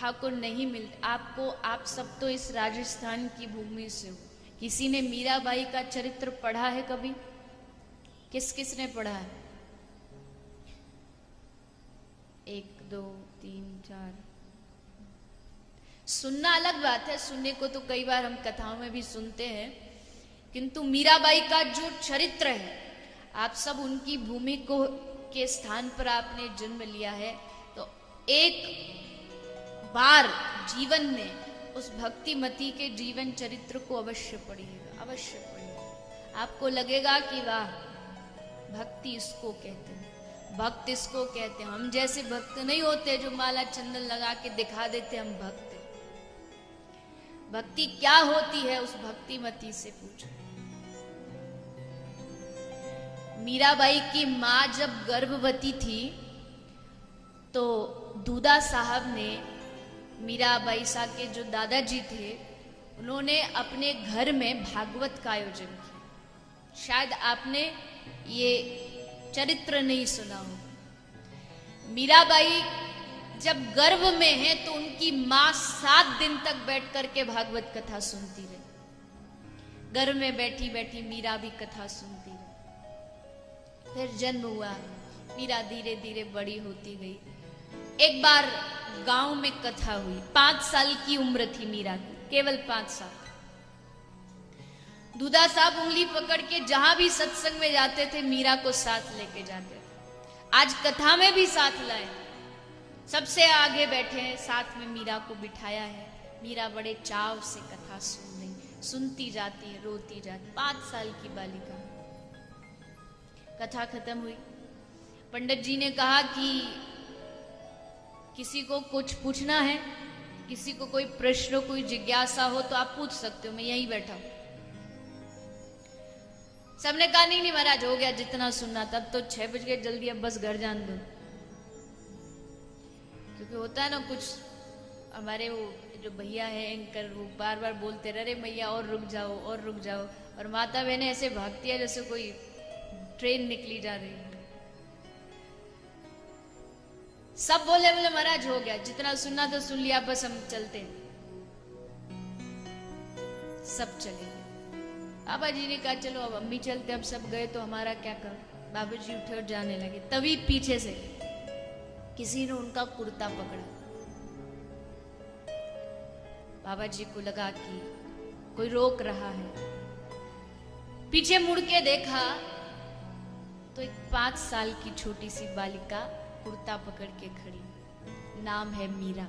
ठाकुर नहीं मिलते आपको। आप सब तो इस राजस्थान की भूमि से हो। किसी ने मीराबाई का चरित्र पढ़ा है कभी? किस किस ने पढ़ा है? 1 2 3 4। सुनना अलग बात है, सुनने को तो कई बार हम कथाओं में भी सुनते हैं, किंतु मीराबाई का जो चरित्र है, आप सब उनकी भूमि को के स्थान पर आपने जन्म लिया है, तो एक बार जीवन में उस भक्तिमती के जीवन चरित्र को अवश्य पढ़िएगा, अवश्य पढ़िएगा। आपको लगेगा कि वाह, भक्ति इसको कहते हैं, भक्त इसको कहते हैं। हम जैसे भक्त नहीं होते जो माला चंदन लगा के दिखा देते हम भक्त। भक्ति क्या होती है उस भक्तिमती से पूछो। मीराबाई की मां जब गर्भवती थी तो दूधा साहब ने, मीराबाई सा के जो दादाजी थे, उन्होंने अपने घर में भागवत का आयोजन किया। शायद आपने ये चरित्र नहीं सुना हो। मीराबाई जब गर्भ में है तो उनकी मां 7 दिन तक बैठ करके भागवत कथा सुनती रही। गर्भ में बैठी बैठी मीरा भी कथा सुनती रही। फिर जन्म हुआ, मीरा धीरे धीरे बड़ी होती गई। एक बार गांव में कथा हुई। 5 साल की उम्र थी मीरा की, केवल 5 साल। दूधा साहब उंगली पकड़ के जहां भी सत्संग में जाते थे मीरा को साथ लेके जाते थे। आज कथा में भी साथ लाए, सबसे आगे बैठे हैं, साथ में मीरा को बिठाया है। मीरा बड़े चाव से कथा सुन रही, सुनती जाती है, रोती जाती। 5 साल की बालिका। कथा खत्म हुई। पंडित जी ने कहा कि किसी को कुछ पूछना है, किसी को कोई प्रश्न, कोई जिज्ञासा हो तो आप पूछ सकते हो, मैं यहीं बैठा हूं। सबने कहा नहीं नहीं महाराज, हो गया जितना सुनना। तब तो 6 बज गए, जल्दी अब बस घर जान दो। क्योंकि होता है ना, कुछ हमारे वो जो भैया है एंकर, वो बार बार बोलते रहे मैया और रुक जाओ और रुक जाओ, और माता बहने ऐसे भागती है जैसे कोई ट्रेन निकली जा रही है। सब बोले बोले महाराज हो गया, जितना सुनना तो सुन लिया, बस हम चलते हैं। सब चले गए। बाबा जी ने कहा चलो अब अम्मी चलते। अब सब गए तो हमारा क्या कर। बाबा जी उठे और जाने लगे। तभी पीछे से किसी ने उनका कुर्ता पकड़ा। बाबा जी को लगा कि कोई रोक रहा है। पीछे मुड़ के देखा तो एक 5 साल की छोटी सी बालिका कुर्ता पकड़ के खड़ी। नाम है मीरा।